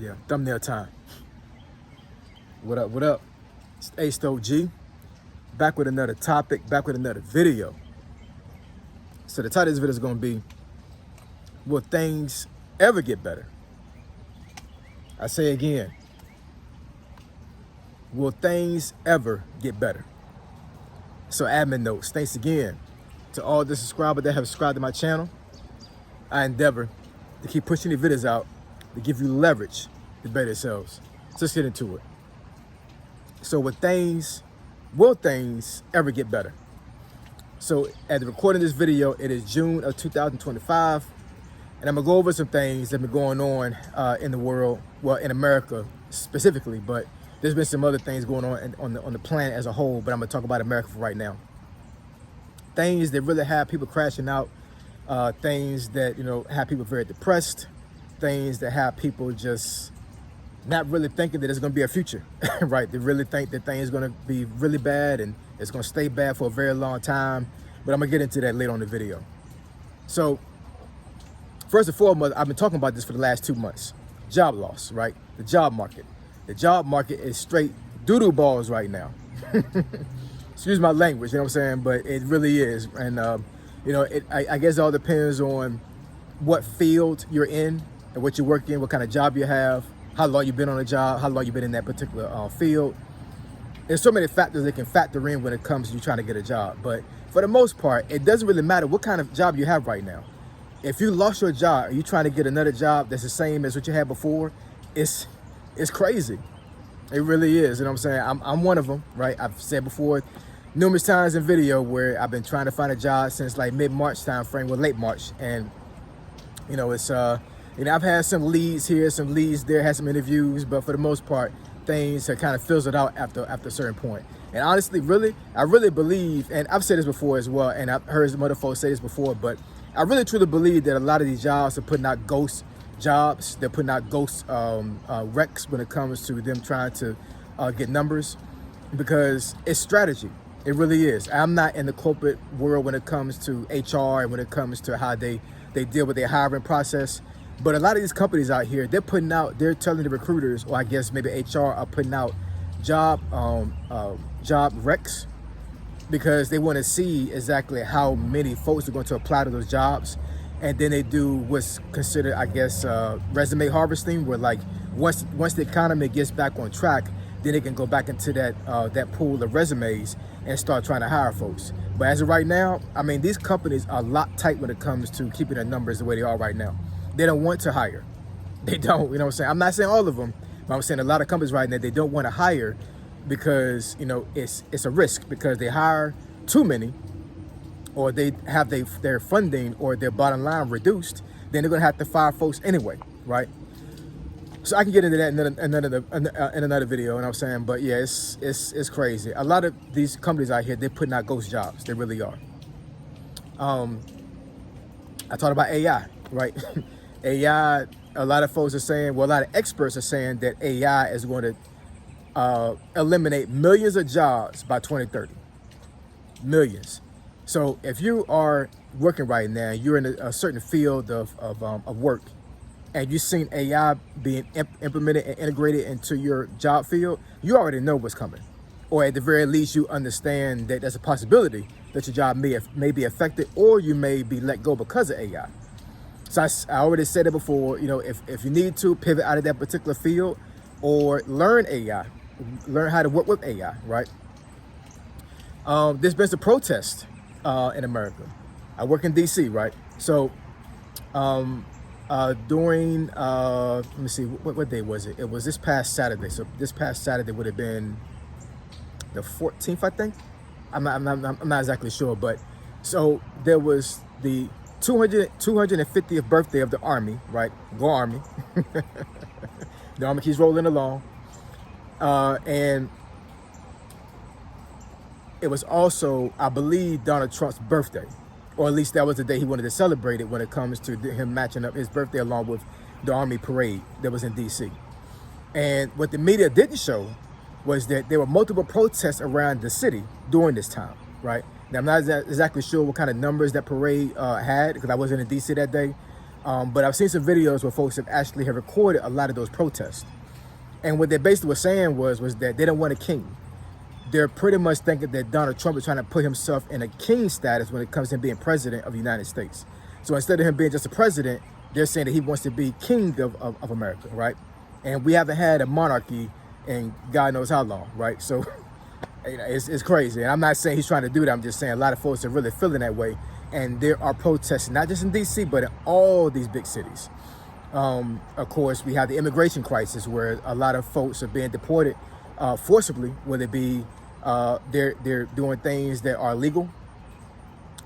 Yeah, thumbnail time. What up, what up? It's A-Stoke G, back with another topic, back with another video. So the title of this video is gonna be, will things ever get better? I say again, will things ever get better? So admin notes, thanks again to all the subscribers that have subscribed to my channel. I endeavor to keep pushing the videos out to give you leverage to better yourselves. So let's get into it. So will things ever get better? So at the recording of this video, it is June of 2025, and I'm gonna go over some things that have been going on in the world, well, in America specifically, but there's been some other things going on the planet as a whole, but I'm gonna talk about America for right now. Things that really have people crashing out, things that, have people very depressed, things that have people just not really thinking that it's going to be a future, right? They really think that things are going to be really bad and it's going to stay bad for a very long time. But I'm going to get into that later on in the video. So first and foremost, I've been talking about this for the last 2 months. Job loss, right? The job market. The job market is straight doo-doo balls right now. Excuse my language, you know what I'm saying? But it really is. And, I guess it all depends on what field you're in and what you work in, what kind of job you have, how long you've been on a job, how long you've been in that particular field. There's so many factors that can factor in when it comes to you trying to get a job. But for the most part, it doesn't really matter what kind of job you have right now. If you lost your job, and you're trying to get another job that's the same as what you had before, it's crazy. It really is. You know what I'm saying? I'm one of them, right? I've said before numerous times in video where I've been trying to find a job since like mid-March time frame, well, late March. And, it's, I've had some leads here, some leads there, had some interviews, but for the most part, things have kind of fizzled out after a certain point. And honestly, I really believe, and I've said this before as well, and I've heard some other folks say this before, but I really truly believe that a lot of these jobs are putting out ghost jobs. They're putting out ghost recs when it comes to them trying to get numbers, because it's strategy. It really is. I'm not in the corporate world when it comes to HR and when it comes to how they deal with their hiring process. But a lot of these companies out here, they're telling the recruiters, or I guess maybe HR are putting out job recs, because they want to see exactly how many folks are going to apply to those jobs. And then they do what's considered, I guess, resume harvesting, where like once the economy gets back on track, then they can go back into that pool of resumes and start trying to hire folks. But as of right now, I mean, these companies are a lot tight when it comes to keeping their numbers the way they are right now. They don't want to hire. They don't, you know what I'm saying? I'm not saying all of them, but I'm saying a lot of companies right now, they don't want to hire because, it's a risk, because they hire too many, or they have their funding or their bottom line reduced, then they're going to have to fire folks anyway, right? So I can get into that in another video, you know what I'm saying? But yeah, it's crazy. A lot of these companies out here, they're putting out ghost jobs. They really are. I talked about AI, right? AI, a lot of folks are saying, well, a lot of experts are saying that AI is going to eliminate millions of jobs by 2030. Millions. So if you are working right now, you're in a certain field of work, and you've seen AI being implemented and integrated into your job field, you already know what's coming. Or at the very least, you understand that there's a possibility that your job may be affected, or you may be let go because of AI. So I already said it before, if you need to pivot out of that particular field, or learn AI, learn how to work with AI, right? There's been some protests in America. I work in DC, right? So during, let me see, what day was it? It was this past Saturday. So this past Saturday would have been the 14th, I think. I'm not exactly sure, but so there was the 250th birthday of the Army, right? Go Army. The Army keeps rolling along. And it was also, I believe, Donald Trump's birthday, or at least that was the day he wanted to celebrate it when it comes to him matching up his birthday along with the Army parade that was in DC. And what the media didn't show was that there were multiple protests around the city during this time, right? Now, I'm not exactly sure what kind of numbers that parade had, because I wasn't in DC that day. But I've seen some videos where folks have recorded a lot of those protests. And what they basically were saying was that they don't want a king. They're pretty much thinking that Donald Trump is trying to put himself in a king status when it comes to him being president of the United States. So instead of him being just a president, they're saying that he wants to be king of America, right? And we haven't had a monarchy in God knows how long, right? So it's crazy. And I'm not saying he's trying to do that. I'm just saying a lot of folks are really feeling that way. And there are protests, not just in D.C., but in all these big cities. Of course, we have the immigration crisis where a lot of folks are being deported forcibly, whether it be they're doing things that are illegal.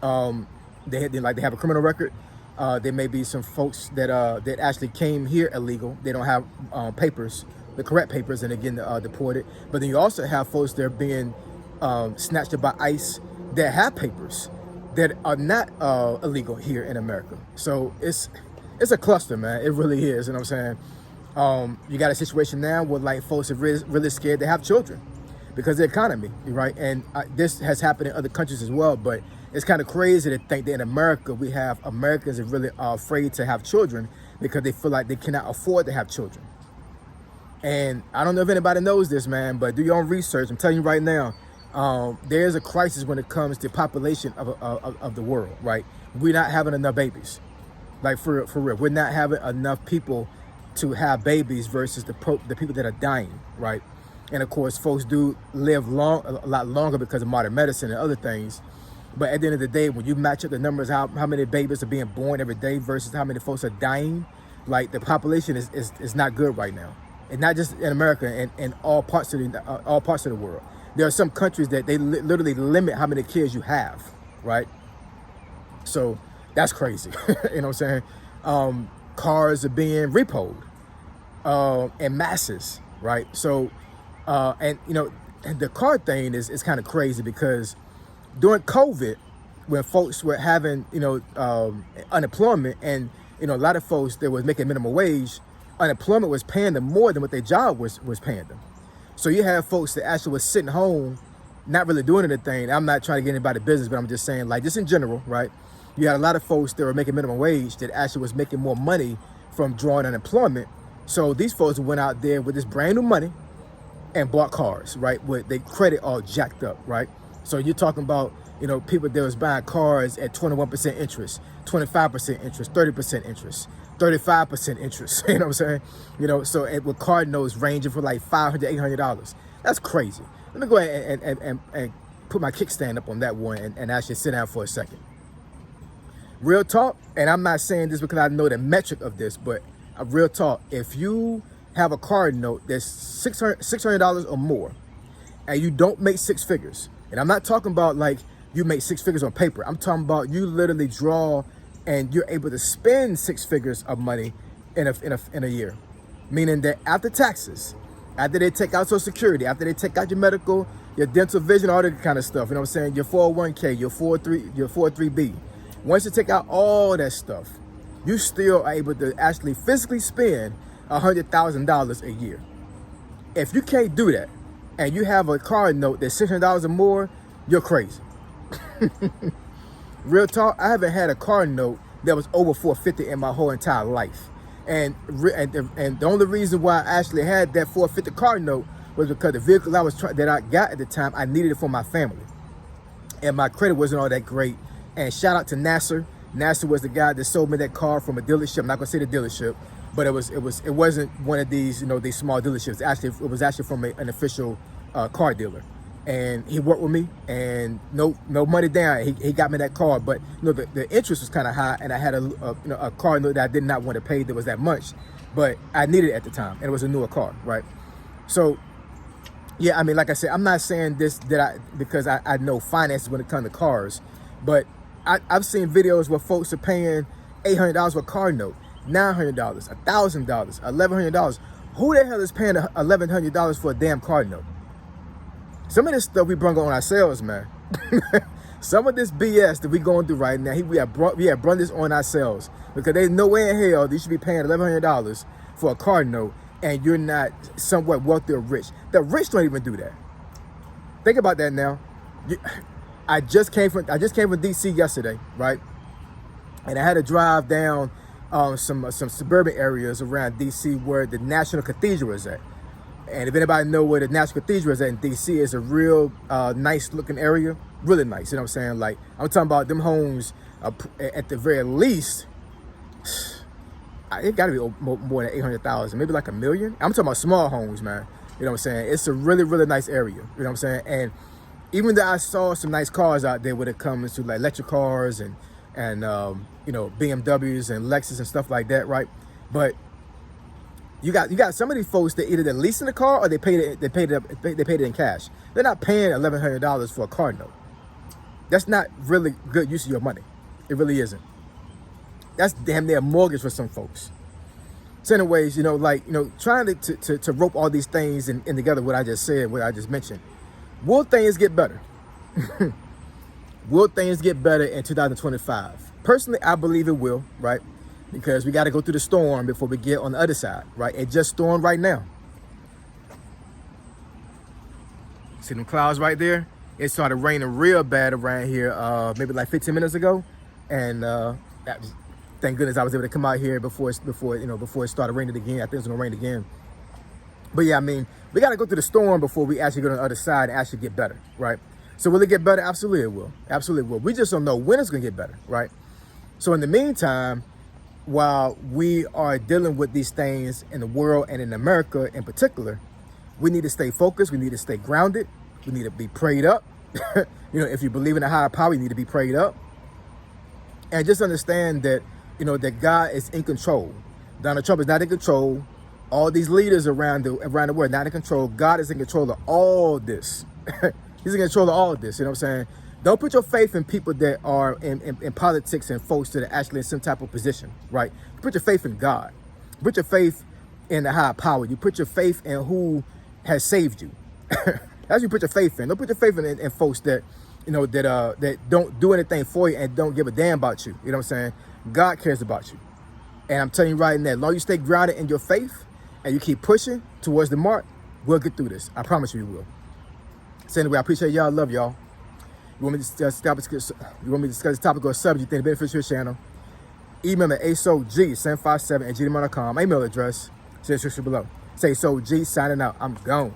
They have a criminal record. There may be some folks that actually came here illegal. They don't have papers, the correct papers, and again deported. But then you also have folks that are being snatched up by ICE that have papers that are not illegal here in America. So it's a cluster, man. It really is. You know what I'm saying? You got a situation now where like folks are really scared to have children because of the economy, right? And this has happened in other countries as well. But it's kind of crazy to think that in America we have Americans that really are afraid to have children because they feel like they cannot afford to have children. And I don't know if anybody knows this, man, but do your own research. I'm telling you right now. There's a crisis when it comes to population of the world, right? We're not having enough babies, like for real. We're not having enough people to have babies versus the people that are dying, right? And of course, folks do live a lot longer because of modern medicine and other things. But at the end of the day, when you match up the numbers, how many babies are being born every day versus how many folks are dying, like the population is not good right now, and not just in America, and in all parts of the world. There are some countries that they literally limit how many kids you have, right? So that's crazy. You know what I'm saying? Cars are being repoed in masses, right? So, and the car thing is kind of crazy because during COVID, when folks were having, unemployment and, a lot of folks that was making minimum wage, unemployment was paying them more than what their job was paying them. So you have folks that actually was sitting home, not really doing anything. I'm not trying to get anybody business, but I'm just saying, like, just in general, right? You had a lot of folks that were making minimum wage that actually was making more money from drawing unemployment. So these folks went out there with this brand new money and bought cars, right? With their credit all jacked up, right? So you're talking about, people that was buying cars at 21% interest, 25% interest, 30% interest. 35% interest, you know what I'm saying? So with card notes ranging from like $500, $800. That's crazy. Let me go ahead and put my kickstand up on that one and actually sit down for a second. Real talk, and I'm not saying this because I know the metric of this, but real talk, if you have a card note that's $600 or more, and you don't make six figures, and I'm not talking about like you make six figures on paper. I'm talking about you literally draw and you're able to spend six figures of money in a year. Meaning that after taxes, after they take out Social Security, after they take out your medical, your dental, vision, all that kind of stuff, your 401k, your 403b. Once you take out all that stuff, you still are able to actually physically spend $100,000 a year. If you can't do that, and you have a card note that's $600 or more, you're crazy. Real talk, I haven't had a car note that was over $450 in my whole entire life. And the only reason why I actually had that $450 car note was because the vehicle that I got at the time, I needed it for my family. And my credit wasn't all that great. And shout out to Nasser. Nasser was the guy that sold me that car from a dealership. I'm not gonna say the dealership, but it wasn't one of these, these small dealerships. It was actually from an official car dealer. And he worked with me, and no money down. He got me that car, but the interest was kind of high, and I had a car that I did not want to pay that was that much, but I needed it at the time, and it was a newer car, right? So, yeah, I mean, like I said, I'm not saying this because I know finances when it comes to cars, but I've seen videos where folks are paying $800 for a car note, $900, $1,000, $1,100. Who the hell is paying $1,100 for a damn car note? Some of this stuff we bring on ourselves, man. Some of this BS that we going through right now, we have brought this on ourselves, because there's no way in hell you should be paying $1,100 for a car note and you're not somewhat wealthy or rich. The rich don't even do that. Think about that now. I just came from DC yesterday, right? And I had to drive down some suburban areas around DC where the National Cathedral is at. And if anybody know where the National Cathedral is at in DC, it's a real nice looking area, really nice. You know what I'm saying? Like, I'm talking about them homes at the very least. It got to be more than 800,000, maybe like $1 million. I'm talking about small homes, man. You know what I'm saying? It's a really, really nice area. You know what I'm saying? And even though I saw some nice cars out there when it comes to like electric cars and you know, BMWs and Lexus and stuff like that, right? But you got some of these folks that either they're leasing the car or they paid it in cash. They're not paying $1,100 for a car note. That's not really good use of your money. It really isn't. That's damn near a mortgage for some folks. So anyways, you know, like, you know, trying to rope all these things in together, what I just said, what I just mentioned. Will things get better? Will things get better in 2025? Personally, I believe it will, right? Because we got to go through the storm before we get on the other side, right? It just stormed right now. See them clouds right there? It started raining real bad around here maybe like 15 minutes ago. And thank goodness I was able to come out here before it started raining again. I think it's gonna rain again. But yeah, I mean, we gotta go through the storm before we actually go to the other side and actually get better, right? So will it get better? Absolutely it will. Absolutely it will. We just don't know when it's gonna get better, right? So in the meantime, while we are dealing with these things in the world and in America in particular, we need to stay focused. We need to stay grounded. We need to be prayed up. You know, if you believe in a higher power, you need to be prayed up. And just understand that, you know, that God is in control. Donald Trump is not in control. All these leaders around the world not in control. God is in control of all this. He's in control of all of this. You know what I'm saying? Don't put your faith in people that are in politics and folks that are actually in some type of position, right? Put your faith in God. Put your faith in the higher power. You put your faith in who has saved you. That's what you put your faith in. Don't put your faith in folks that, you know, that don't do anything for you and don't give a damn about you. You know what I'm saying? God cares about you. And I'm telling you right now, as long as you stay grounded in your faith and you keep pushing towards the mark, we'll get through this. I promise you we will. So anyway, I appreciate y'all. Love y'all. You want me to discuss this topic or subject you think benefits your channel? Email me at asog757@gmail.com. My email address is in the description below. Say so G signing out. I'm gone.